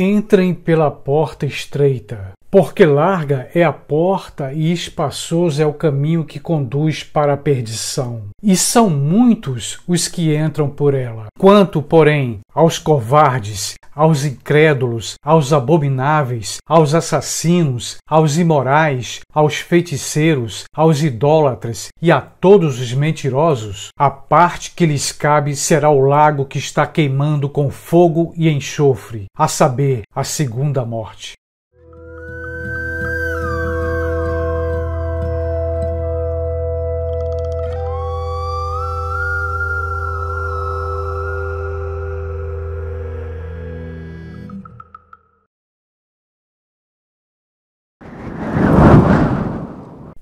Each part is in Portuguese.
Entrem pela porta estreita, porque larga é a porta e espaçoso é o caminho que conduz para a perdição. E são muitos os que entram por ela. Quanto, porém, aos covardes, aos incrédulos, aos abomináveis, aos assassinos, aos imorais, aos feiticeiros, aos idólatras e a todos os mentirosos, a parte que lhes cabe será o lago que está queimando com fogo e enxofre, a saber, a segunda morte.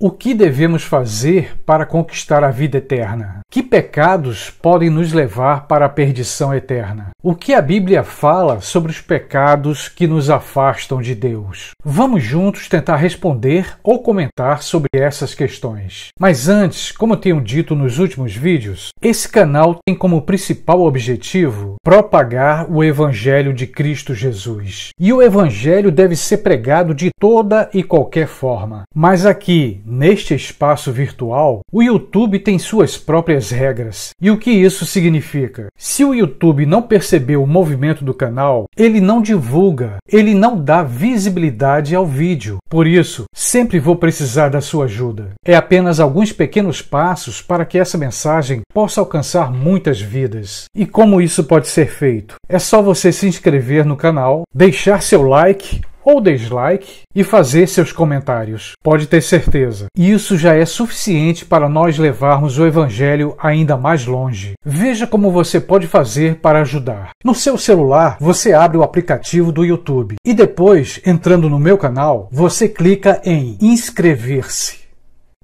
O que devemos fazer para conquistar a vida eterna? Que pecados podem nos levar para a perdição eterna? O que a Bíblia fala sobre os pecados que nos afastam de Deus? Vamos juntos tentar responder ou comentar sobre essas questões. Mas antes, como eu tenho dito nos últimos vídeos, esse canal tem como principal objetivo propagar o Evangelho de Cristo Jesus. E o Evangelho deve ser pregado de toda e qualquer forma. Mas aqui, neste espaço virtual, o YouTube tem suas próprias regras. E o que isso significa? Se o YouTube não perceber o movimento do canal, ele não divulga, ele não dá visibilidade ao vídeo. Por isso, sempre vou precisar da sua ajuda. É apenas alguns pequenos passos para que essa mensagem possa alcançar muitas vidas. E como isso pode ser feito? É só você se inscrever no canal, deixar seu like ou dislike e fazer seus comentários. Pode ter certeza, isso já é suficiente para nós levarmos o Evangelho ainda mais longe. Veja como você pode fazer para ajudar. No seu celular, você abre o aplicativo do YouTube e depois, entrando no meu canal, você clica em inscrever-se.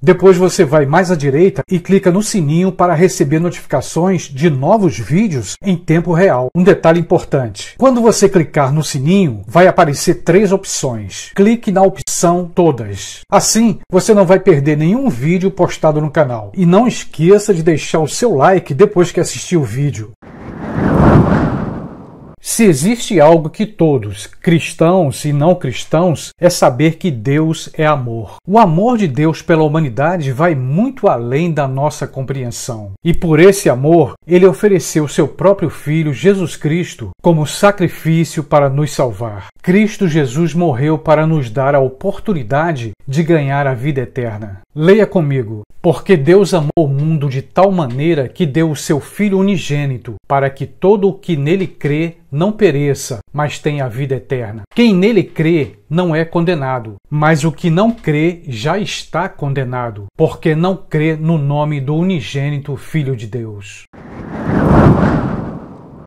Depois você vai mais à direita e clica no sininho para receber notificações de novos vídeos em tempo real. Um detalhe importante: quando você clicar no sininho, vai aparecer 3 opções. Clique na opção Todas. Assim, você não vai perder nenhum vídeo postado no canal. E não esqueça de deixar o seu like depois que assistir o vídeo. Se existe algo que todos, cristãos e não cristãos, é saber que Deus é amor. O amor de Deus pela humanidade vai muito além da nossa compreensão. E por esse amor, Ele ofereceu seu próprio Filho, Jesus Cristo, como sacrifício para nos salvar. Cristo Jesus morreu para nos dar a oportunidade de ganhar a vida eterna. Leia comigo. Porque Deus amou o mundo de tal maneira que deu o seu Filho unigênito, para que todo o que nele crê não pereça, mas tenha a vida eterna. Quem nele crê não é condenado, mas o que não crê já está condenado, porque não crê no nome do unigênito Filho de Deus.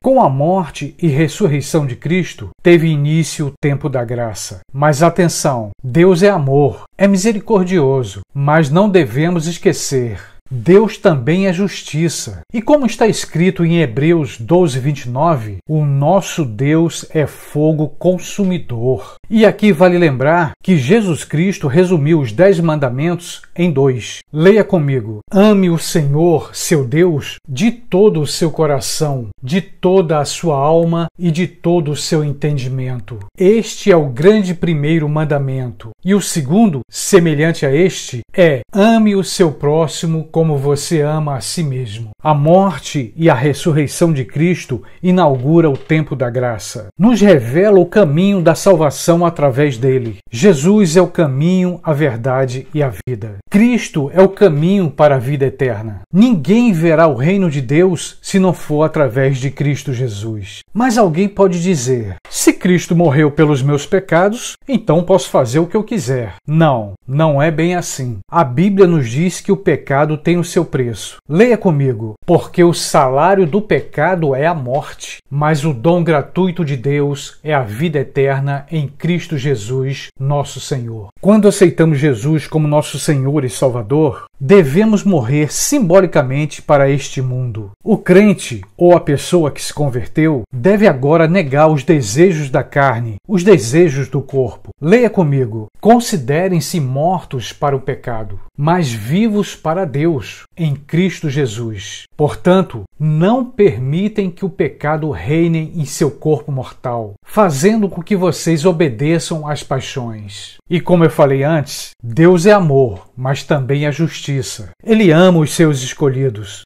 Com a morte e ressurreição de Cristo, teve início o tempo da graça. Mas atenção, Deus é amor, é misericordioso, mas não devemos esquecer: Deus também é justiça. E como está escrito em Hebreus 12:29, o nosso Deus é fogo consumidor. E aqui vale lembrar que Jesus Cristo resumiu os 10 mandamentos em 2. Leia comigo. Ame o Senhor, seu Deus, de todo o seu coração, de toda a sua alma e de todo o seu entendimento. Este é o grande primeiro mandamento. E o segundo, semelhante a este, é: ame o seu próximo como você ama a si mesmo. A morte e a ressurreição de Cristo inaugura o tempo da graça. Nos revela o caminho da salvação através dele. Jesus é o caminho, a verdade e a vida. Cristo é o caminho para a vida eterna. Ninguém verá o reino de Deus se não for através de Cristo Jesus. Mas alguém pode dizer: se Cristo morreu pelos meus pecados, então posso fazer o que eu quiser. Não, não é bem assim. A Bíblia nos diz que o pecado tem o seu preço. Leia comigo. Porque o salário do pecado é a morte, mas o dom gratuito de Deus é a vida eterna em Cristo Jesus, nosso Senhor. Quando aceitamos Jesus como nosso Senhor e Salvador, Devemos morrer simbolicamente para este mundo. O crente, ou a pessoa que se converteu, deve agora negar os desejos da carne, os desejos do corpo. Leia comigo. Considerem-se mortos para o pecado, mas vivos para Deus, em Cristo Jesus. Portanto, não permitem que o pecado reine em seu corpo mortal, fazendo com que vocês obedeçam às paixões. E como eu falei antes, Deus é amor, mas também é justiça. Ele ama os seus escolhidos.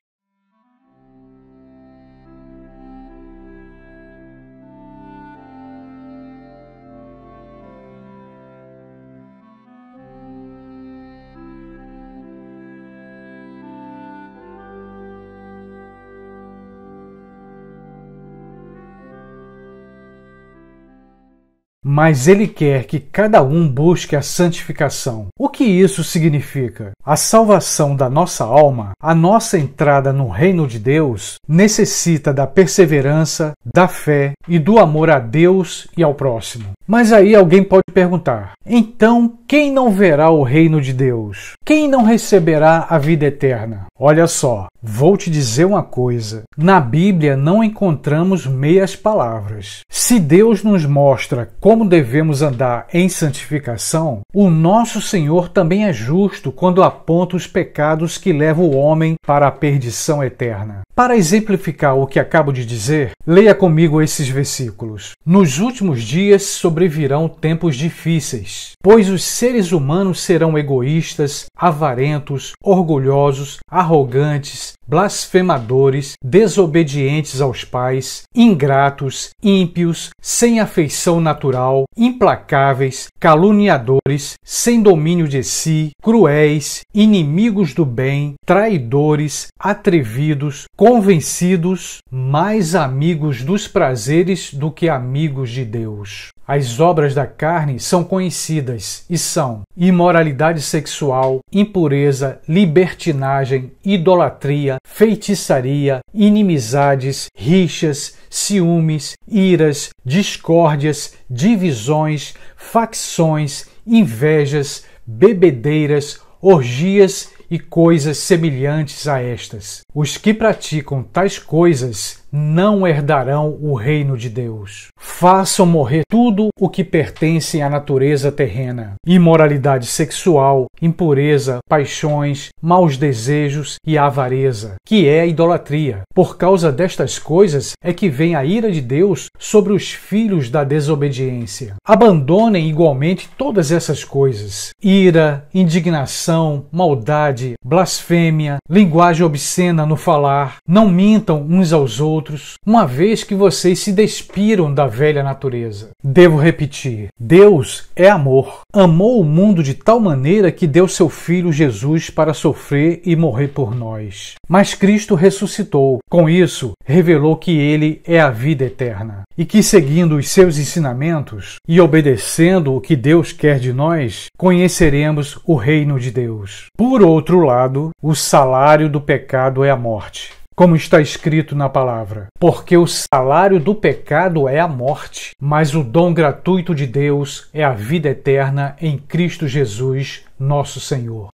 Mas Ele quer que cada um busque a santificação. O que isso significa? A salvação da nossa alma, a nossa entrada no reino de Deus, necessita da perseverança, da fé e do amor a Deus e ao próximo. Mas aí alguém pode perguntar, então quem não verá o reino de Deus? Quem não receberá a vida eterna? Olha só, vou te dizer uma coisa. Na Bíblia não encontramos meias palavras. Se Deus nos mostra como devemos andar em santificação, o nosso Senhor também é justo quando aponta os pecados que levam o homem para a perdição eterna. Para exemplificar o que acabo de dizer, leia comigo esses versículos. Nos últimos dias sobrevirão tempos difíceis, pois os seres humanos serão egoístas, avarentos, orgulhosos, arrogantes, blasfemadores, desobedientes aos pais, ingratos, ímpios, sem afeição natural, implacáveis, caluniadores, sem domínio de si, cruéis, inimigos do bem, traidores, atrevidos, convencidos, mais amigos dos prazeres do que amigos de Deus. As obras da carne são conhecidas e são imoralidade sexual, impureza, libertinagem, idolatria, feitiçaria, inimizades, rixas, ciúmes, iras, discórdias, divisões, facções, invejas, bebedeiras, orgias e coisas semelhantes a estas. Os que praticam tais coisas não herdarão o reino de Deus. Façam morrer tudo o que pertence à natureza terrena: imoralidade sexual, impureza, paixões, maus desejos e avareza, que é a idolatria. Por causa destas coisas é que vem a ira de Deus sobre os filhos da desobediência. Abandonem igualmente todas essas coisas: ira, indignação, maldade, blasfêmia, linguagem obscena no falar. Não mintam uns aos outros, uma vez que vocês se despiram da velha natureza. Devo repetir: Deus é amor. Amou o mundo de tal maneira que deu seu Filho Jesus para sofrer e morrer por nós. Mas Cristo ressuscitou. Com isso, revelou que Ele é a vida eterna e que, seguindo os seus ensinamentos e obedecendo o que Deus quer de nós, conheceremos o reino de Deus. Por outro lado, o salário do pecado é a morte. Como está escrito na palavra, porque o salário do pecado é a morte, mas o dom gratuito de Deus é a vida eterna em Cristo Jesus, nosso Senhor.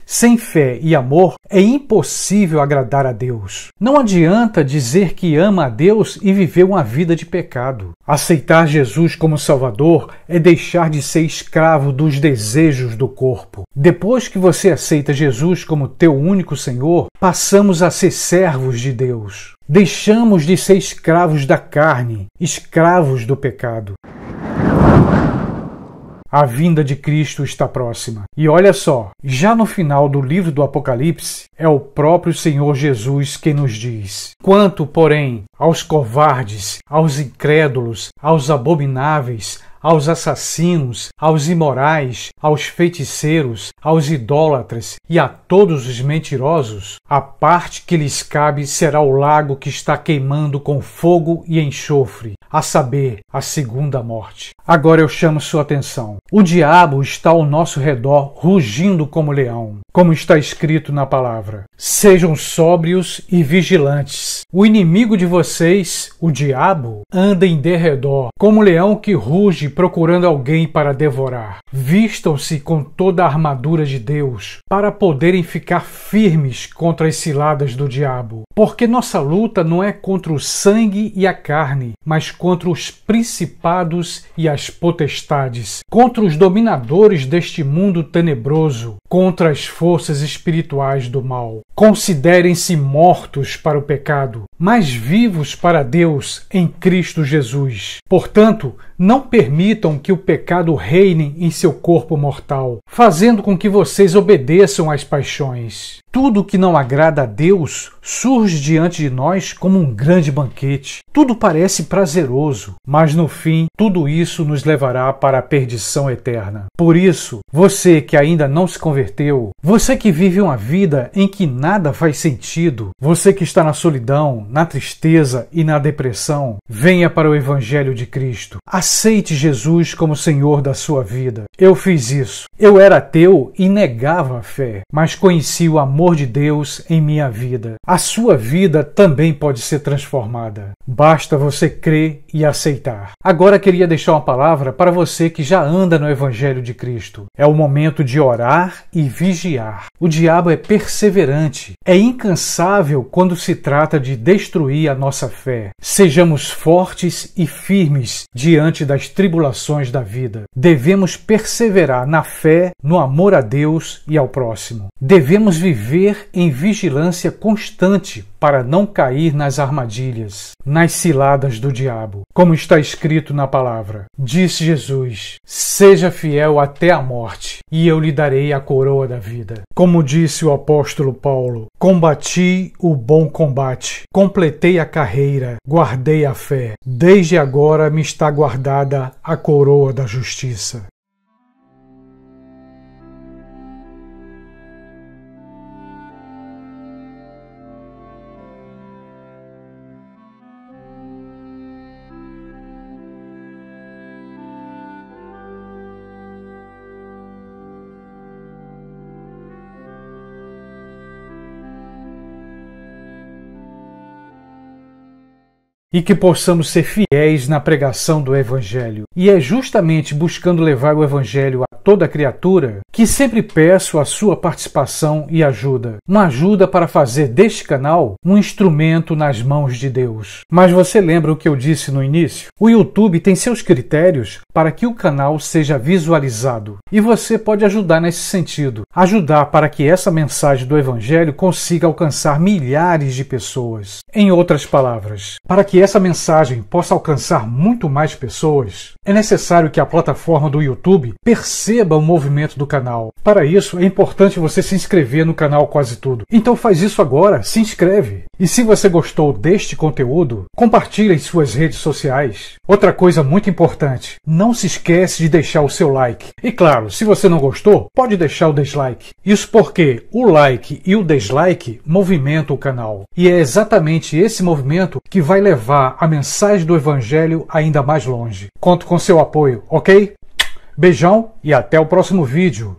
Sem fé e amor é impossível agradar a Deus. Não adianta dizer que ama a Deus e viver uma vida de pecado. Aceitar Jesus como Salvador é deixar de ser escravo dos desejos do corpo. Depois que você aceita Jesus como teu único Senhor, passamos a ser servos de Deus. Deixamos de ser escravos da carne, escravos do pecado. A vinda de Cristo está próxima. E olha só, já no final do livro do Apocalipse, é o próprio Senhor Jesus quem nos diz: quanto, porém, aos covardes, aos incrédulos, aos abomináveis, aos assassinos, aos imorais, aos feiticeiros, aos idólatras e a todos os mentirosos, a parte que lhes cabe será o lago que está queimando com fogo e enxofre, a saber, a segunda morte. Agora eu chamo sua atenção. O diabo está ao nosso redor rugindo como leão, como está escrito na palavra. Sejam sóbrios e vigilantes. O inimigo de vocês, o diabo, anda em derredor, como leão que ruge procurando alguém para devorar. Vistam-se com toda a armadura de Deus, para poderem ficar firmes contra as ciladas do diabo. Porque nossa luta não é contra o sangue e a carne, mas contra os principados e as potestades, contra os dominadores deste mundo tenebroso, contra as forças espirituais do mal. Considerem-se mortos para o pecado, mas vivos para Deus em Cristo Jesus. Portanto, não permitam que o pecado reine em seu corpo mortal, fazendo com que vocês obedeçam às paixões. Tudo que não agrada a Deus surge diante de nós como um grande banquete. Tudo parece prazeroso, mas no fim, tudo isso nos levará para a perdição eterna. Por isso, você que ainda não se converteu, você que vive uma vida em que nada faz sentido, você que está na solidão, na tristeza e na depressão, venha para o Evangelho de Cristo. Aceite Jesus como Senhor da sua vida. Eu fiz isso. Eu era ateu e negava a fé, mas conheci o amor de Deus em minha vida. A sua vida também pode ser transformada. Basta você crer e aceitar. Agora queria deixar uma palavra para você que já anda no Evangelho de Cristo. É o momento de orar e vigiar. O diabo é perseverante, é incansável quando se trata de destruir a nossa fé. Sejamos fortes e firmes diante das tribulações da vida. Devemos perseverar na fé, no amor a Deus e ao próximo. Devemos viver em vigilância constante para não cair nas armadilhas, nas ciladas do diabo. Como está escrito na palavra, disse Jesus: seja fiel até a morte, e eu lhe darei a coroa da vida. Como disse o apóstolo Paulo: combati o bom combate, completei a carreira, guardei a fé. Desde agora me está guardada a coroa da justiça. E que possamos ser fiéis na pregação do Evangelho. E é justamente buscando levar o Evangelho a toda criatura que sempre peço a sua participação e ajuda. Uma ajuda para fazer deste canal um instrumento nas mãos de Deus. Mas você lembra o que eu disse no início? O YouTube tem seus critérios para que o canal seja visualizado. E você pode ajudar nesse sentido. Ajudar para que essa mensagem do Evangelho consiga alcançar milhares de pessoas. Em outras palavras, para que essa mensagem possa alcançar muito mais pessoas, é necessário que a plataforma do YouTube perceba o movimento do canal. Para isso, é importante você se inscrever no canal Quase Tudo. Então faz isso agora, se inscreve. E se você gostou deste conteúdo, compartilhe em suas redes sociais. Outra coisa muito importante, não se esquece de deixar o seu like. E claro, se você não gostou, pode deixar o dislike. Isso porque o like e o dislike movimentam o canal. E é exatamente esse movimento que vai levar a mensagem do Evangelho ainda mais longe. Conto com seu apoio, ok? Beijão e até o próximo vídeo.